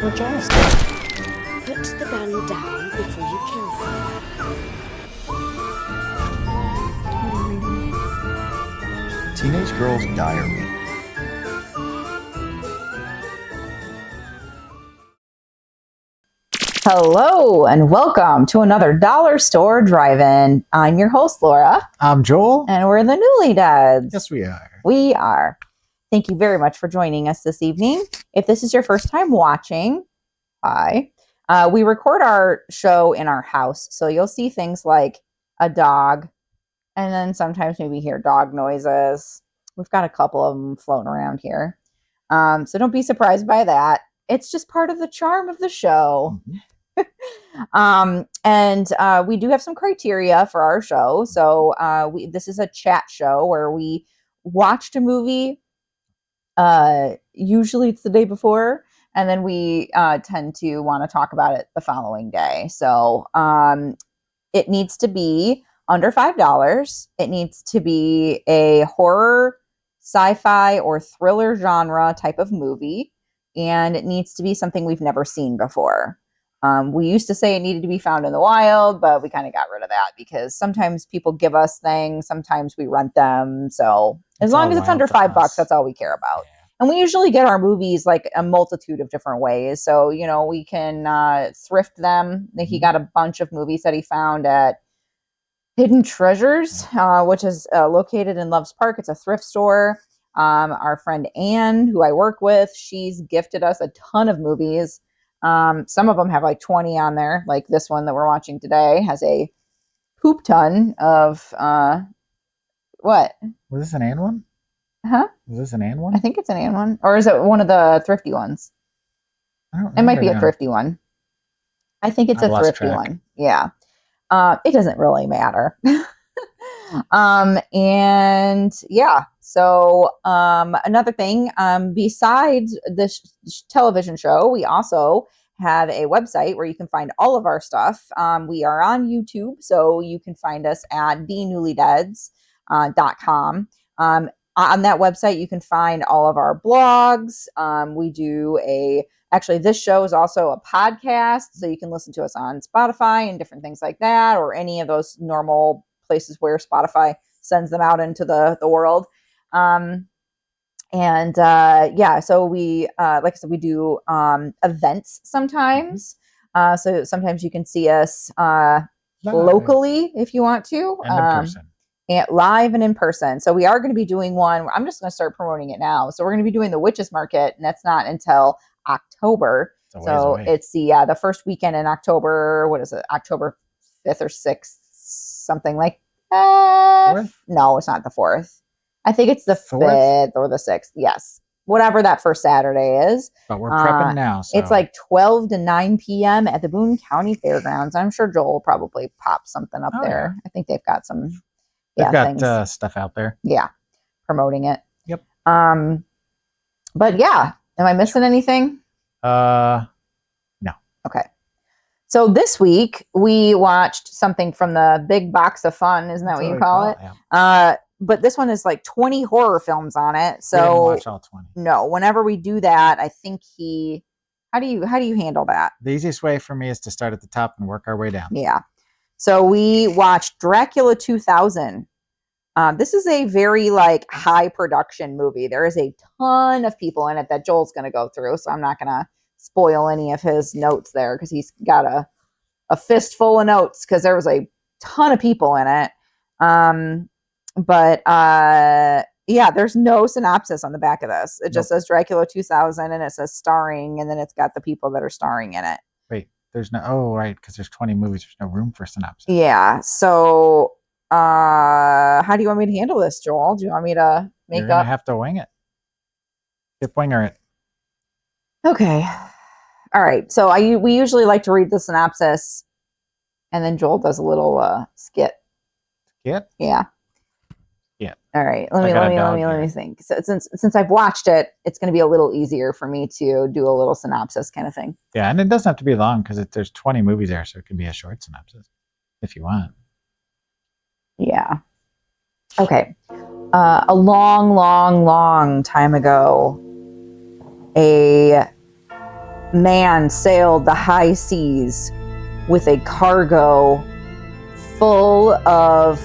your job. Put the gun down before you kill someone. Teenage Girl's Diary. Hello and welcome to another Dollar Store Drive-In. I'm your host, Laura. I'm Joel. And we're the Newlydeads. Yes, we are. We are. Thank you very much for joining us this evening. If this is your first time watching, hi. We record our show in our house, so you'll see things like a dog, and then sometimes maybe hear dog noises. We've got a couple of them floating around here. So don't be surprised by that. It's just part of the charm of the show. Mm-hmm. And we do have some criteria for our show. So this is a chat show where we watched a movie. Usually it's the day before, and then we tend to want to talk about it the following day. So it needs to be under $5. It needs to be a horror, sci-fi, or thriller genre type of movie. And it needs to be something we've never seen before. We used to say it needed to be found in the wild, but we kind of got rid of that because sometimes people give us things, sometimes we rent them. So as long as it's under $5, that's all we care about. Yeah. And we usually get our movies like a multitude of different ways. So, you know, we can thrift them. He got a bunch of movies that he found at Hidden Treasures, which is located in Loves Park. It's a thrift store. Our friend Anne, who I work with, she's gifted us a ton of movies. Some of them have like 20 on there. Like this one that we're watching today has a poop ton of, what? Was this an Ann one? Huh? Was this an Ann one? I think it's an Ann one. Or is it one of the thrifty ones? It might be a thrifty one. I think it's a thrifty one. Yeah. It doesn't really matter. And yeah, so another thing, besides this television show, we also have a website where you can find all of our stuff. We are on YouTube, so you can find us at thenewlydeads.com. On that website, you can find all of our blogs. Actually, this show is also a podcast, so you can listen to us on Spotify and different things like that, or any of those normal places where Spotify sends them out into the world. So we, like I said, we do events sometimes. So sometimes you can see us locally if you want to. And in person. And live and in person. So we are going to be doing one. I'm just going to start promoting it now. So we're going to be doing the Witches Market, and that's not until October. So it's the first weekend in October. What is it? October 5th or 6th, something like that. No, it's not the 4th. I think it's the 5th or the 6th. Yes. Whatever that first Saturday is. But we're prepping now. So. It's like 12 to 9 p.m. at the Boone County Fairgrounds. I'm sure Joel will probably pop something up there. Yeah. I think they've got some... They've got stuff out there. Yeah. Promoting it. Yep. But yeah. Am I missing anything? No. Okay. So this week we watched something from the big box of fun. Isn't that what you call it? Yeah. But this one is like 20 horror films on it. So we didn't watch all 20. No. Whenever we do that, I think how do you handle that? The easiest way for me is to start at the top and work our way down. Yeah. So we watched Dracula 2000. This is a very like high production movie. There is a ton of people in it that Joel's going to go through. So I'm not going to spoil any of his notes there because he's got a fistful of notes because there was a ton of people in it. Yeah, there's no synopsis on the back of this. It just says Dracula 2000 and it says starring, and then it's got the people that are starring in it. Wait, there's no, right, because there's 20 movies. There's no room for synopsis. Yeah, so how do you want me to handle this, Joel? Do you want me to make You're gonna have to wing it. Skip winger it. Okay. All right. So we usually like to read the synopsis, and then Joel does a little skit. Skit? Yeah. Yeah. All right. Let me think. So since I've watched it, it's going to be a little easier for me to do a little synopsis kind of thing. Yeah, and it doesn't have to be long because there's 20 movies there, so it can be a short synopsis if you want. Yeah. Okay. A long, long, long time ago, a man sailed the high seas with a cargo full of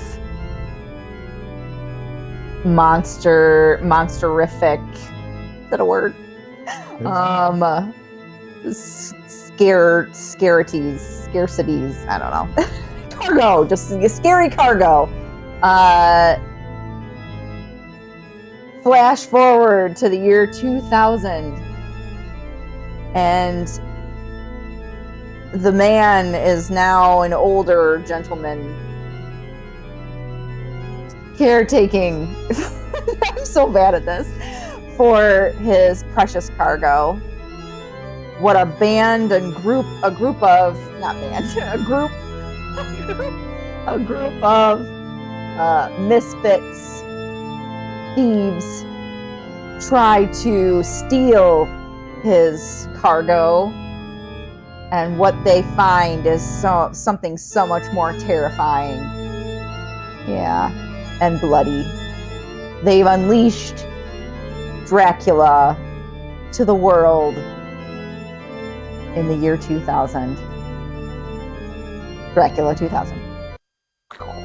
monsterific, is that a word? Scarcities, I don't know. Cargo, just scary cargo. Flash forward to the year 2000, and the man is now an older gentleman caretaking. I'm so bad at this. For his precious cargo. What a band and group of misfits, thieves try to steal his cargo, and what they find is something so much more terrifying, and bloody. They've unleashed Dracula to the world in the year 2000. Dracula 2000.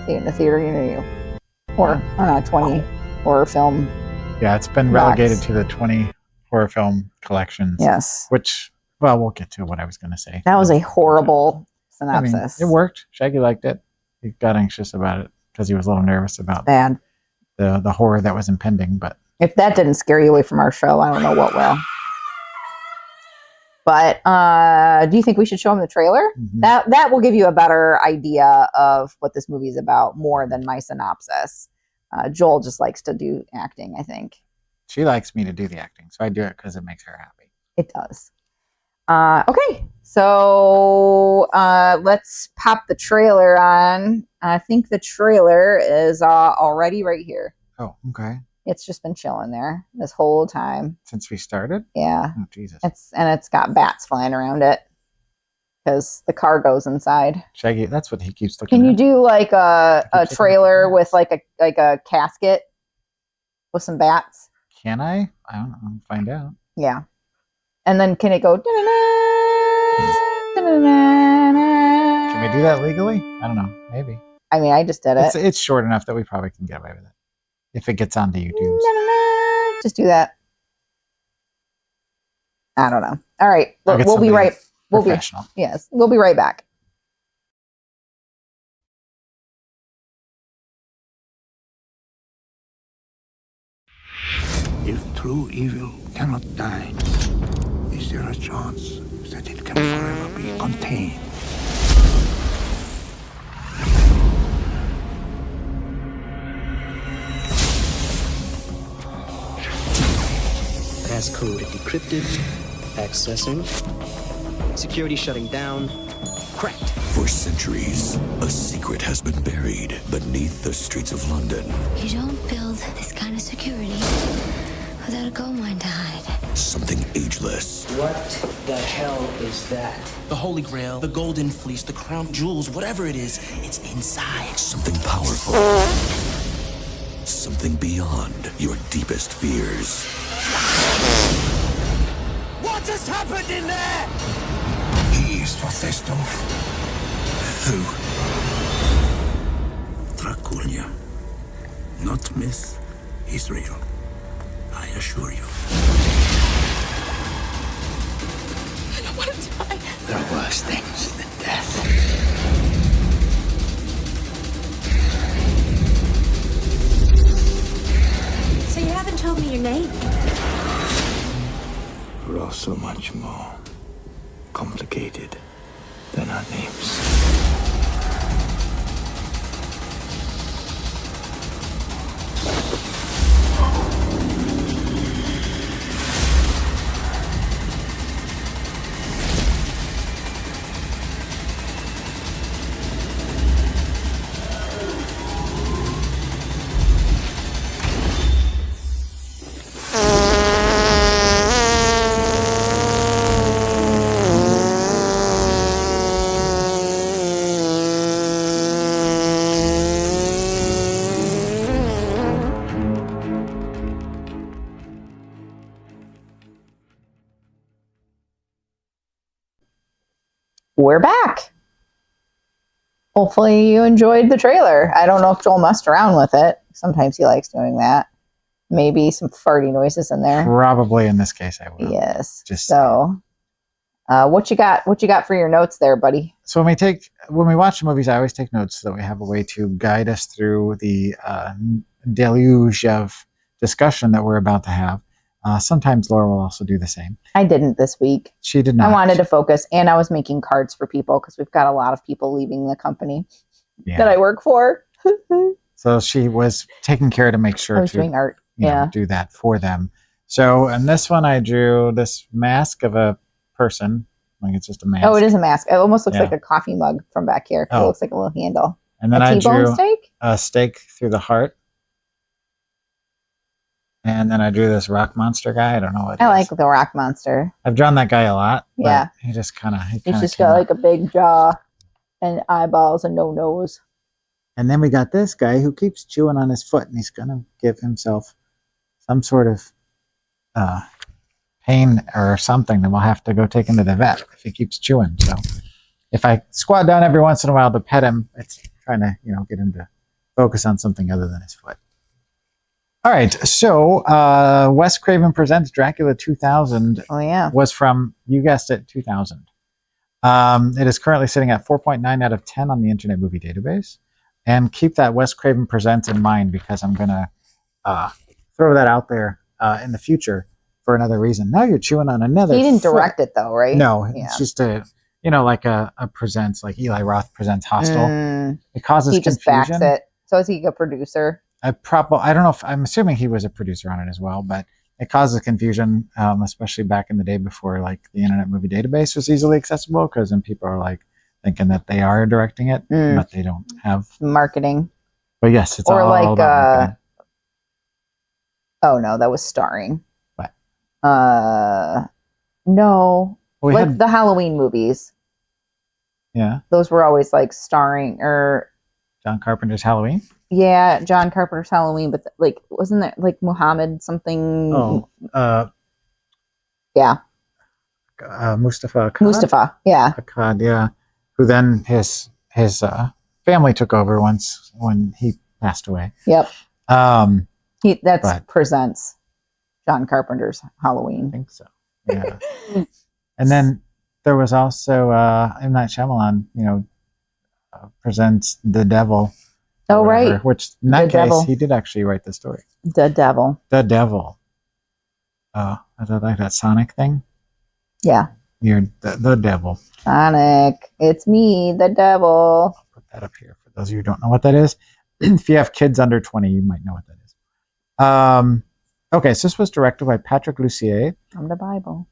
See it in the theater near you. Or, I don't know, 20 horror film. Yeah, it's been relegated to the 20 horror film collections. Yes. Which, well, we'll get to what I was going to say. That was a horrible synopsis. I mean, it worked. Shaggy liked it. He got anxious about it because he was a little nervous about bad. The horror that was impending. But if that didn't scare you away from our show, I don't know what will. But do you think we should show him the trailer? Mm-hmm. That will give you a better idea of what this movie is about, more than my synopsis. Joel just likes to do acting, I think. She likes me to do the acting, so I do it because it makes her happy. It does. Okay, so let's pop the trailer on. I think the trailer is already right here. Oh, okay. It's just been chilling there this whole time. Since we started? Yeah. Oh, Jesus. It's got bats flying around it because the cargo's inside. Shaggy, that's what he keeps looking at. Can you do like a trailer with like a casket with some bats? Can I? I don't know. I'll find out. Yeah. And then can it go? Can we do that legally? I don't know. Maybe. I mean, I just did it. It's short enough that we probably can get away with it. If it gets onto YouTube. Just do that. I don't know. All right. We'll be right. We'll be right back. If true evil cannot die, is there a chance that it can forever be contained? Passcode decrypted, accessing, security shutting down, cracked. For centuries, a secret has been buried beneath the streets of London. You don't build this kind of security without a gold mine to hide. Something ageless. What the hell is that? The Holy Grail, the Golden Fleece, the Crown Jewels, whatever it is, it's inside. Something powerful. Something beyond your deepest fears. What has happened in there? He is Mephisto. Who? Dracula. Not myth, he's real. I assure you. I don't want to die. There are worse things than death. So you haven't told me your name? We're all so much more complicated than our names. we're back. Hopefully you enjoyed the trailer. I don't know if Joel messed around with it. Sometimes he likes doing that. Maybe some farty noises in there. Probably in this case I will. Yes. So what you got for your notes there, buddy? So when we watch movies, I always take notes so that we have a way to guide us through the deluge of discussion that we're about to have. Sometimes Laura will also do the same. I didn't this week. She did not. I wanted to focus, and I was making cards for people because we've got a lot of people leaving the company that I work for. So she was taking care to make sure I was doing art. Do that for them. So in this one, I drew this mask of a person. Like it's just a mask. Oh, it is a mask. It almost looks like a coffee mug from back here. It looks like a little handle. And then I drew steak? A stake through the heart. And then I drew this rock monster guy. I don't know what. I like the rock monster. I've drawn that guy a lot. Yeah. He just kind of. He's just got like a big jaw and eyeballs and no nose. And then we got this guy who keeps chewing on his foot, and he's going to give himself some sort of pain or something that we'll have to go take him to the vet if he keeps chewing. So if I squat down every once in a while to pet him, it's trying to, get him to focus on something other than his foot. All right. So Wes Craven Presents Dracula 2000 was from, you guessed it, 2000. It is currently sitting at 4.9 out of 10 on the Internet Movie Database. And keep that Wes Craven Presents in mind because I'm going to throw that out there in the future for another reason. Now you're chewing on another. He didn't direct it though, right? No, it's just like a presents, like Eli Roth presents Hostel. It causes he just confusion. backs it. So is he a producer? I don't know if I'm assuming he was a producer on it as well, but it causes confusion, especially back in the day before like the Internet Movie Database was easily accessible, because then people are like thinking that they are directing it, but they don't have marketing. But yes, it's or all like about oh no, that was starring. What? No, well, like the Halloween movies. Yeah, those were always like starring or John Carpenter's Halloween. Yeah, John Carpenter's Halloween, but like wasn't there like Muhammad something? Yeah. Mustafa. Yeah. Akkad, yeah. Who then his family took over when he passed away. Yep. Presents John Carpenter's Halloween. I think so. Yeah. And then there was also M. Night Shyamalan, presents The Devil. Oh, right. Which in that case, he did actually write the story. The Devil. The Devil. I like that Sonic thing. Yeah. You're the devil. Sonic. It's me, the devil. I'll put that up here for those of you who don't know what that is. If you have kids under 20, you might know what that is. Okay, so this was directed by Patrick Lussier. From the Bible.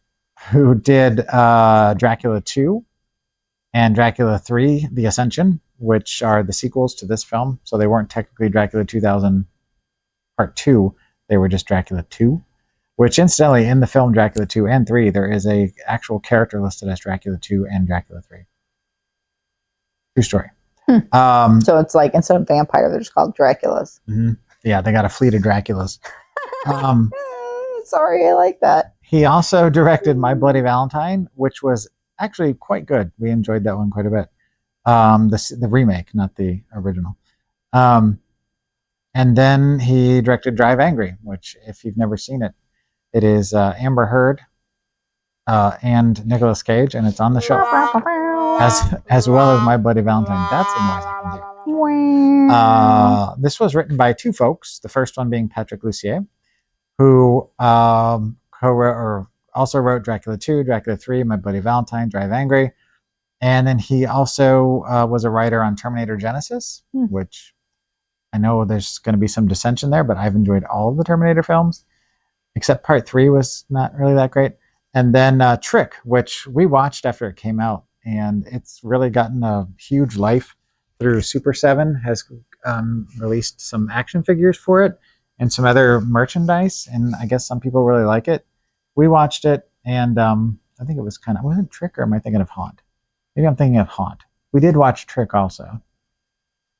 Who did Dracula 2 and Dracula 3, The Ascension, which are the sequels to this film. So they weren't technically Dracula 2000 Part 2. They were just Dracula 2. Which, incidentally, in the film Dracula 2 and 3, there is a actual character listed as Dracula 2 and Dracula 3. True story. So it's like, instead of vampire, they're just called Draculas. Mm-hmm. Yeah, they got a fleet of Draculas. Sorry, I like that. He also directed My Bloody Valentine, which was actually quite good. We enjoyed that one quite a bit. The remake, not the original. And then he directed Drive Angry, which, if you've never seen it, it is Amber Heard and Nicolas Cage, and it's on the shelf, as well as My Bloody Valentine. That's a noise I can do. This was written by two folks. The first one being Patrick Lussier, who co-wrote or also wrote Dracula 2, Dracula 3, My Bloody Valentine, Drive Angry, and then he also was a writer on Terminator Genesis, which I know there's going to be some dissension there, but I've enjoyed all of the Terminator films. Except Part 3 was not really that great. And then Trick, which we watched after it came out. And it's really gotten a huge life through Super 7, has released some action figures for it and some other merchandise. And I guess some people really like it. We watched it, and I think it was was it Trick, or am I thinking of Haunt? Maybe I'm thinking of Haunt. We did watch Trick also.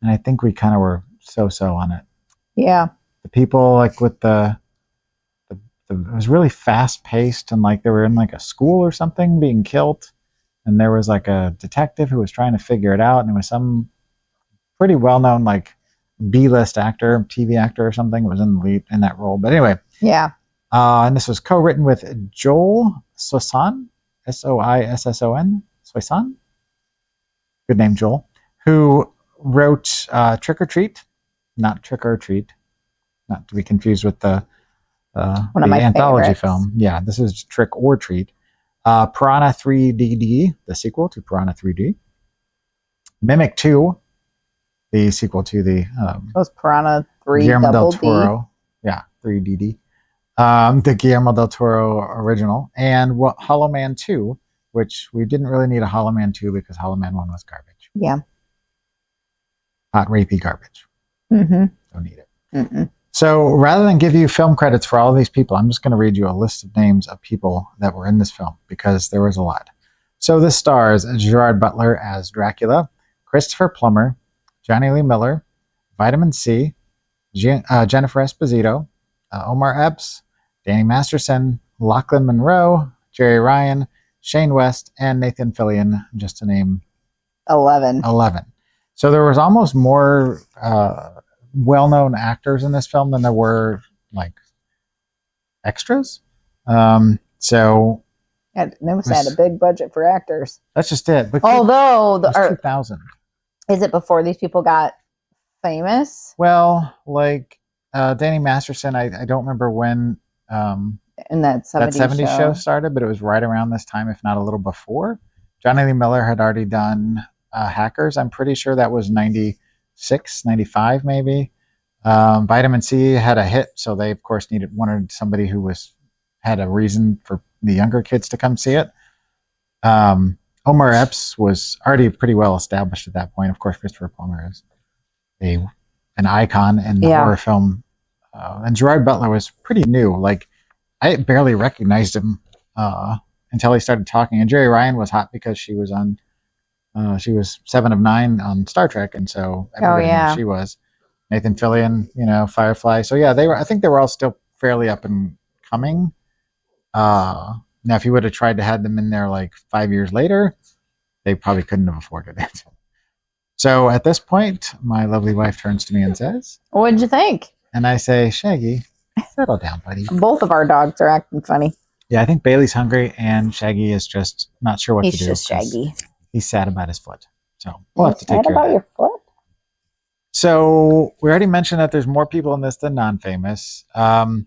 And I think we kind of were so-so on it. Yeah. The people, like, with it was really fast paced, and like they were in like a school or something being killed, and there was like a detective who was trying to figure it out, and it was some pretty well-known like B-list actor, TV actor or something was in the lead in that role. But anyway, Yeah. and this was co-written with Joel Soisson, Soisson, Soisson. Good name, Joel, who wrote Trick or Treat, not Trick or Treat, not to be confused with the my anthology favorites. film. Yeah, this is Trick or Treat. Piranha 3DD, the sequel to Piranha 3D. Mimic 2, the sequel to the It was Piranha 3 Guillermo del Double D. Toro. Yeah, 3DD. The Guillermo del Toro original. And Hollow Man 2, which we didn't really need a Hollow Man 2 because Hollow Man 1 was garbage. Yeah. Hot, rapey garbage. Mm-hmm. Don't need it. Mm-mm. So rather than give you film credits for all of these people, I'm just going to read you a list of names of people that were in this film because there was a lot. So this stars Gerard Butler as Dracula, Christopher Plummer, Johnny Lee Miller, Vitamin C, Jennifer Esposito, Omar Epps, Danny Masterson, Lachlan Monroe, Jerry Ryan, Shane West, and Nathan Fillion, just to name 11. So there was almost more well-known actors in this film than there were like extras. So They must have had a big budget for actors. that's just it. But Although, it was 2000. Is it before these people got famous? Well, like Danny Masterson, I don't remember when In that 70s show started, but it was right around this time, if not a little before. Johnny Lee Miller had already done Hackers. I'm pretty sure that was 96, 95 maybe. Vitamin C had a hit, so they of course wanted somebody who had a reason for the younger kids to come see it. Omar Epps was already pretty well established at that point. Of course, Christopher Plummer is an icon in the horror film. And Gerard Butler was pretty new. Like, I barely recognized him until he started talking. And Jerry Ryan was hot because she was 7 of 9 on Star Trek, and so everybody knew who she was. Nathan Fillion, Firefly. So yeah, I think they were all still fairly up and coming. Now, if you would have tried to have them in there like 5 years later, they probably couldn't have afforded it. So at this point, my lovely wife turns to me and says, "What'd you think?" And I say, "Shaggy, settle down, buddy." Both of our dogs are acting funny. Yeah, I think Bailey's hungry and Shaggy is just not sure what to do. He's just Shaggy. He's sad about his foot. So we'll have to take sad care about of your foot? So we already mentioned that there's more people in this than non-famous. I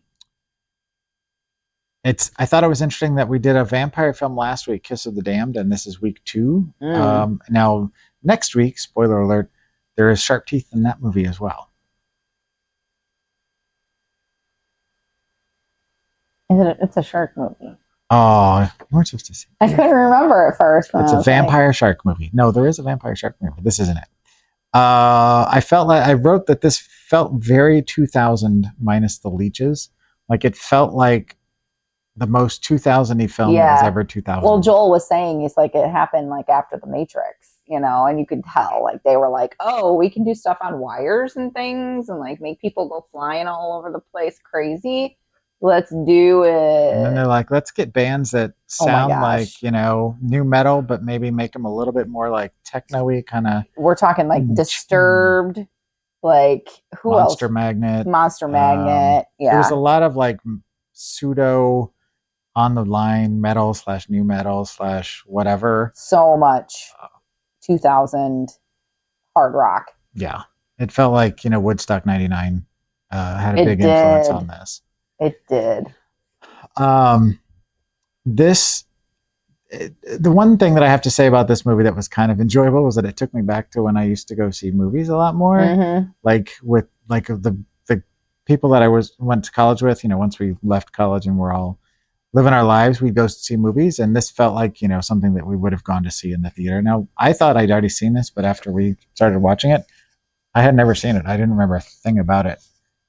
thought it was interesting that we did a vampire film last week, Kiss of the Damned, and this is week 2. Now, next week, spoiler alert, there is sharp teeth in that movie as well. It's a shark movie. Oh, you weren't supposed to see it. I couldn't remember at first. It's a vampire shark movie. No, there is a vampire shark movie. This isn't it. I wrote that this felt very 2000 minus the leeches. Like, it felt like the most 2000-y film that was ever 2000. Well, Joel was saying it's like it happened like after the Matrix, and you could tell like they were like, oh, we can do stuff on wires and things and like make people go flying all over the place crazy. Let's do it. And then they're like, let's get bands that sound like, new metal, but maybe make them a little bit more like techno-y kind of. We're talking like Disturbed, like who Monster else? Magnet. Monster Magnet. Yeah. There was a lot of like pseudo on the line metal / new metal / whatever. So much 2000 hard rock. Yeah. It felt like, Woodstock 99 had a big influence on this. It did. The one thing that I have to say about this movie that was kind of enjoyable was that it took me back to when I used to go see movies a lot more. Mm-hmm. Like with like the people that I went to college with, once we left college and we're all living our lives, we'd go see movies, and this felt like, something that we would have gone to see in the theater. Now, I thought I'd already seen this, but after we started watching it, I had never seen it. I didn't remember a thing about it.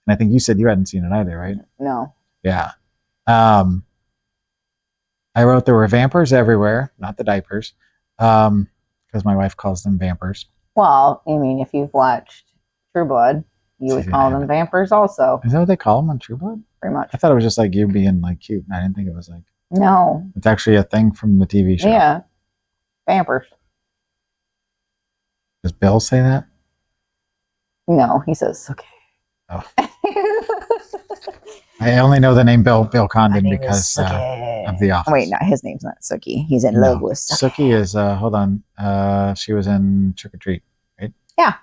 And I think you said you hadn't seen it either, right? No. Yeah. I wrote there were vampires everywhere, not the diapers, because my wife calls them vampires. Well, I mean, if you've watched True Blood, you would call them vampires also. Is that what they call them on True Blood? Pretty much. I thought it was just like you being like cute, and I didn't think it was like. No. It's actually a thing from the TV show. Yeah. Vampers. Does Bill say that? No, he says okay. Oh. I only know the name Bill Condon My name because is Sookie. of The Office. Wait, no, his name's not Sookie. He's in love with Sookie. Sookie is, hold on. She was in Trick or Treat, right? Yeah.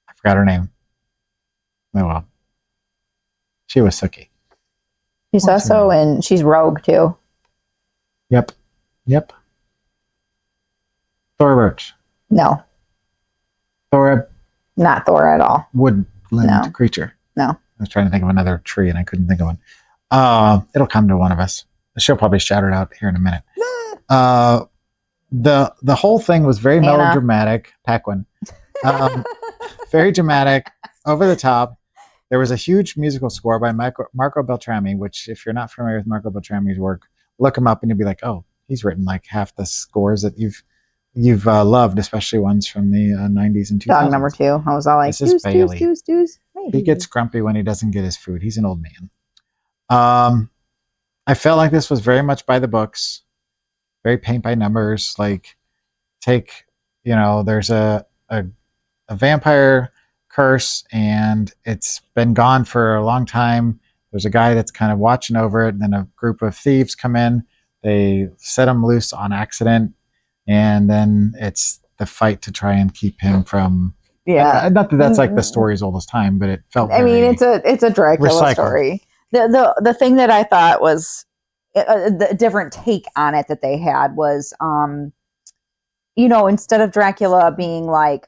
I forgot her name. Oh, well. She was Sookie. She's What's also in, she's Rogue too. Yep. Thora Birch. No, Thora not Thor at all. Woodland creature. No. I was trying to think of another tree and I couldn't think of one. It'll come to one of us. She'll probably shout it out here in a minute. The whole thing was very melodramatic. Paquin. Very dramatic, over the top. There was a huge musical score by Marco Beltrami, which, if you're not familiar with Marco Beltrami's work, look him up and you'll be like, oh, he's written like half the scores that you've loved, especially ones from the 90s and 2000s. Dog number 2. I was all like, this is Bailey. Deuce. He gets grumpy when he doesn't get his food. He's an old man. I felt like this was very much by the books, very paint by numbers. Like, there's a vampire curse and it's been gone for a long time. There's a guy that's kind of watching over it, and then a group of thieves come in. They set him loose on accident, and then it's the fight to try and keep him from. Yeah, not that that's like the story's oldest time, but it felt. I mean, it's a Dracula recycled story. The thing that I thought was the different take on it that they had was, instead of Dracula being like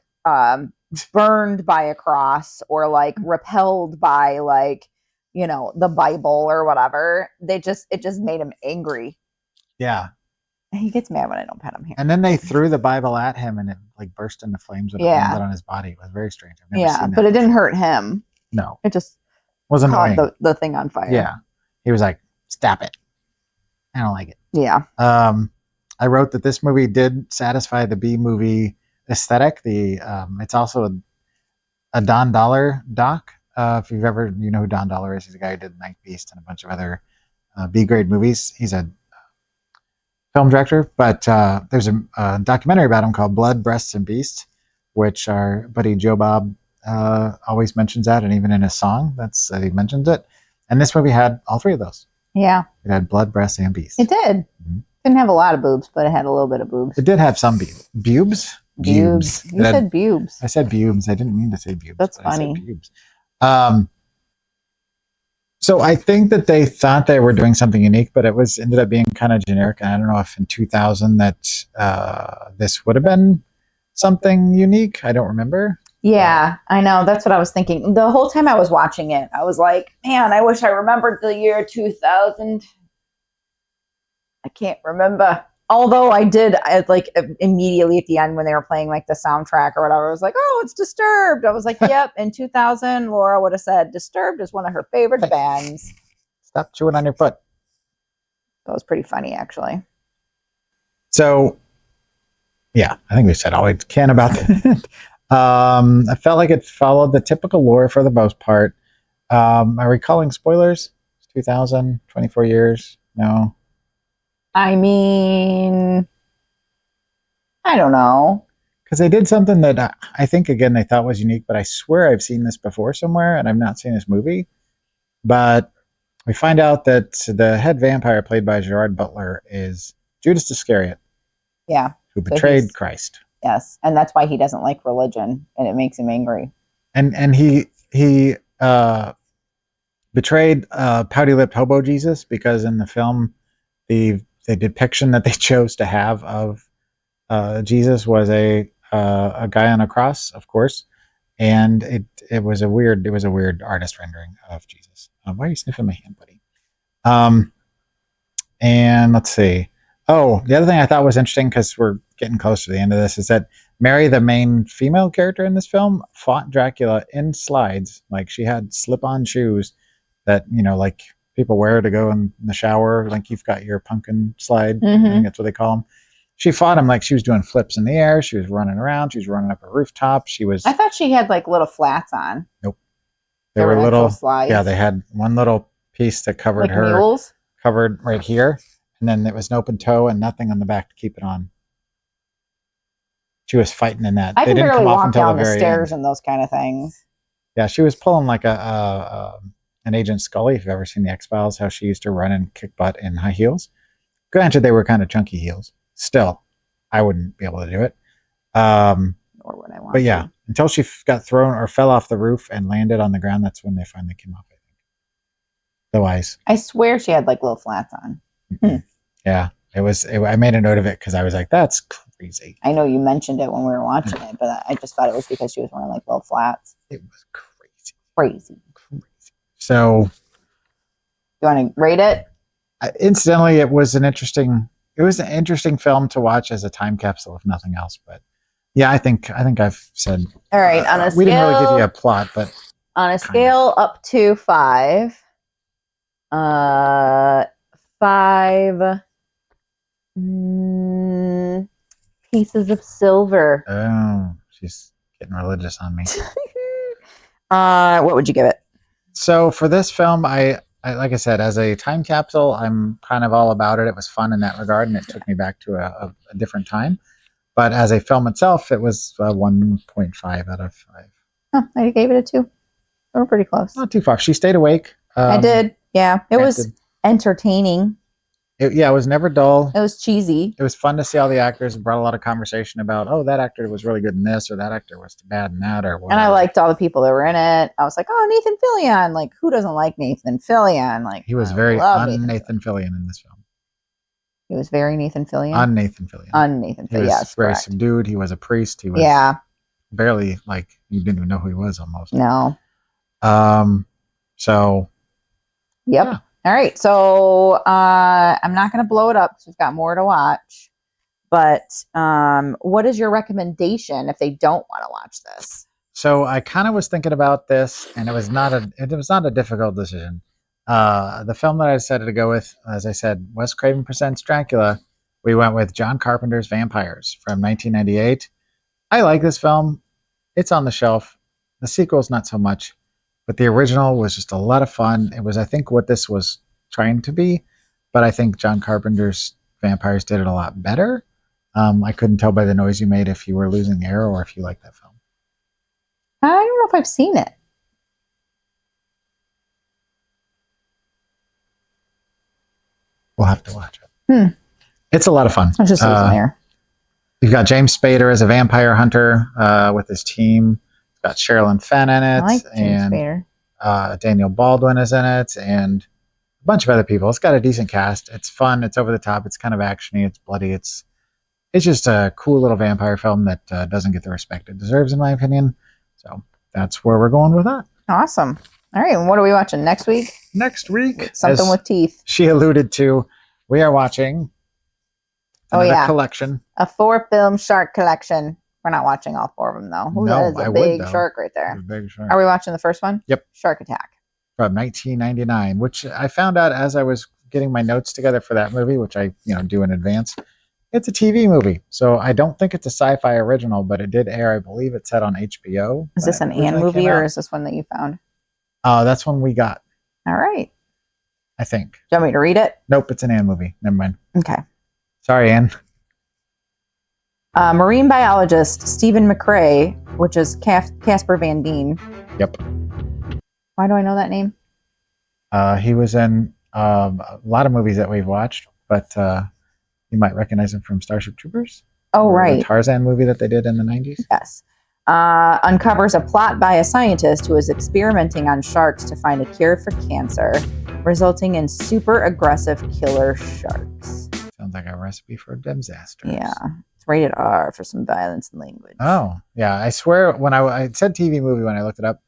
burned by a cross or like repelled by like the Bible or whatever, it just made him angry. Yeah. He gets mad when I don't pet him here. And then they threw the Bible at him and it like burst into flames when it landed on his body. It was very strange. I've never seen that but it didn't before. hurt him. No. It just was annoying. caught the thing on fire. Yeah. He was like, stop it. I don't like it. Yeah. I wrote that this movie did satisfy the B movie aesthetic. It's also a Don Dollar doc. If you've ever, you know who Don Dollar is. He's a guy who did Night Beast and a bunch of other B-grade movies. He's a film director, but there's a documentary about him called Blood, Breasts, and Beasts, which our buddy Joe Bob always mentions that, and even in his song, he mentions it. And this movie had all three of those. Yeah. It had blood, breasts, and beasts. It did. Mm-hmm. Didn't have a lot of boobs, but it had a little bit of boobs. It did have some bubes. Bubes. You said bubes. I said bubes. I didn't mean to say bubes. That's funny. I said bubes. So I think that they thought they were doing something unique, but it ended up being kind of generic. And I don't know if in 2000 that this would have been something unique. I don't remember. Yeah, I know. That's what I was thinking. The whole time I was watching it, I was like, man, I wish I remembered the year 2000. I can't remember. Although I did, immediately at the end when they were playing like the soundtrack or whatever, I was like, oh, it's Disturbed. I was like, yep. In 2000, Laura would have said Disturbed is one of her favorite bands. Stop chewing on your foot. That was pretty funny, actually. So, yeah, I think we said all we can about that. I felt like it followed the typical lore for the most part. Am I recalling spoilers? 2000, 24 years? No. I mean, I don't know. Because they did something that I think, again, they thought was unique, but I swear I've seen this before somewhere, and I've not seen this movie. But we find out that the head vampire played by Gerard Butler is Judas Iscariot. Yeah. Who betrayed Christ. Yes, and that's why he doesn't like religion, and it makes him angry. And he betrayed pouty-lipped hobo Jesus, because in the film, the depiction that they chose to have of Jesus was a guy on a cross, of course, and it was a weird artist rendering of Jesus. Why are you sniffing my hand, buddy? And let's see. Oh, the other thing I thought was interesting, because we're getting close to the end of this, is that Mary, the main female character in this film, fought Dracula in slides. Like, she had slip-on shoes that, like people wear to go in the shower. Like, you've got your pumpkin slide. Mm-hmm. I think that's what they call them. She fought him like she was doing flips in the air. She was running around. She was running up a rooftop. I thought she had like little flats on. Nope. They were little slides. Yeah, they had one little piece that covered like her. Mules? Covered right here. and then it was an open toe and nothing on the back to keep it on. She was fighting in that. I They can didn't barely come off walk until down the the very stairs end. and those kind of things. Yeah, she was pulling like an Agent Scully. If you've ever seen the X-Files, how she used to run and kick butt in high heels. Granted, they were kind of chunky heels. Still, I wouldn't be able to do it. Or would I want But yeah, to. until she got thrown or fell off the roof and landed on the ground, that's when they finally came off, I think. Otherwise, I swear she had like little flats on. yeah, I made a note of it because I was like, that's crazy. I know you mentioned it when we were watching it, but I just thought it was because she was wearing like little flats. It was crazy. Crazy. So, You want to rate it? incidentally, it was an interesting film to watch as a time capsule, if nothing else. But yeah, I think I've said. All right, on a we didn't really give you scale- a plot, but On a scale up to 5, 5 pieces of silver. oh, she's getting religious on me. What would you give it? So for this film, I like I said, as a time capsule, I'm kind of all about it. It was fun in that regard, and it took me back to a different time. But as a film itself, it was 1.5 out of 5. Oh, I gave it a 2. We're pretty close. Not too far. She stayed awake. I did. Yeah, it was entertaining. It was never dull. It was cheesy. It was fun to see all the actors. It brought a lot of conversation about, oh, that actor was really good in this, or that actor was bad in that, or whatever. And I liked all the people that were in it. I was like, oh, Nathan Fillion. Like, who doesn't like Nathan Fillion? Like, He was I very love Nathan Fillion in this film. He was very Nathan Fillion. Nathan Fillion. Nathan He Fillion. was Yes, very correct. subdued. He was a priest. He was barely, like, you didn't even know who he was almost. No. So. Yep. Yeah. All right. So I'm not going to blow it up because we've got more to watch. But what is your recommendation if they don't want to watch this? So I kind of was thinking about this, and it was not a difficult decision. The film that I decided to go with, as I said, Wes Craven Presents Dracula. We went with John Carpenter's Vampires from 1998. I like this film. It's on the shelf. The sequel's not so much, but the original was just a lot of fun. It was, I think, what this was trying to be, but I think John Carpenter's Vampires did it a lot better. I couldn't tell by the noise you made if you were losing air or if you liked that film. I don't know if I've seen it. We'll have to watch it. It's a lot of fun. I was just losing air. You've got James Spader as a vampire hunter with his team. You've got Sherilyn Fenn in it. I like James and Spader. Daniel Baldwin is in it, and a bunch of other people. It's got a decent cast. It's fun. It's over the top. It's kind of actiony. It's bloody. It's just a cool little vampire film that doesn't get the respect it deserves, in my opinion. So that's where we're going with that. Awesome. All right. And what are we watching next week? Next week, Something as with teeth. she alluded to, we are watching another collection. A 4-film shark collection. We're not watching all 4 of them, though. Ooh, No, that is I a would, big though. shark right there. A big shark. Are we watching the first one? Yep. Shark Attack. From 1999, which I found out as I was getting my notes together for that movie, which I do in advance. It's a TV movie, so I don't think it's a sci-fi original, but it did air. I believe it said on HBO. Is this an Anne movie or is this one that you found? That's one we got. All right. I think. Do you want me to read it? Nope, it's an Anne movie. Never mind. Okay. Sorry, Anne. Marine biologist Stephen McRae, which is Casper Van Dien. Yep. Why do I know that name? He was in a lot of movies that we've watched, but you might recognize him from Starship Troopers. Oh, right. The Tarzan movie that they did in the 90s. Yes. Uncovers a plot by a scientist who is experimenting on sharks to find a cure for cancer, resulting in super aggressive killer sharks. Sounds like a recipe for a disaster. Yeah. It's rated R for some violence and language. Oh, yeah. I swear when I said TV movie when I looked it up,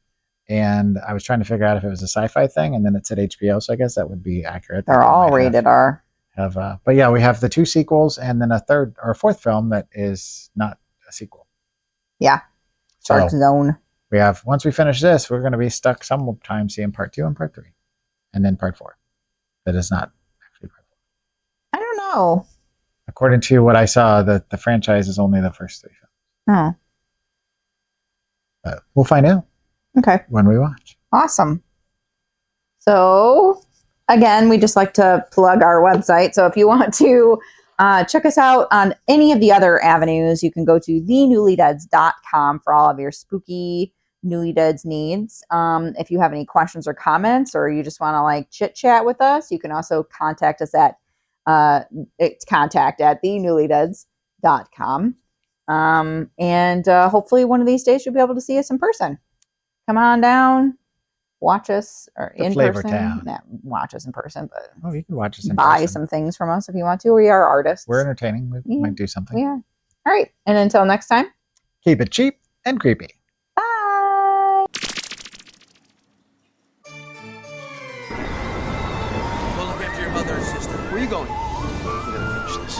and I was trying to figure out if it was a sci-fi thing, and then it said HBO, so I guess that would be accurate. They're all rated R. But yeah, we have the 2 sequels and then a 3rd or 4th film that is not a sequel. Yeah. Shark Zone. We have, once we finish this, we're going to be stuck sometime seeing part 2 and part 3, and then part 4. That is not actually part 4. I don't know. According to what I saw, the franchise is only the first 3 films. Oh. But we'll find out. Okay. When we watch. Awesome. So, again, we just like to plug our website. So if you want to check us out on any of the other avenues, you can go to thenewlydeads.com for all of your spooky Newlydeads needs. If you have any questions or comments, or you just want to like chit chat with us, you can also contact us at it's contact@thenewlydeads.com. And hopefully one of these days you'll be able to see us in person. Come on down, watch us or The in Flavor person. Town. Not watch us in person, but Oh, you can watch us in buy person. some things from us if you want to. We are artists. We're entertaining. We Yeah. might do something. We are. All right. And until next time, Keep it cheap and creepy. bye. Go look after your mother and sister. Where are you going? I'm gonna finish this.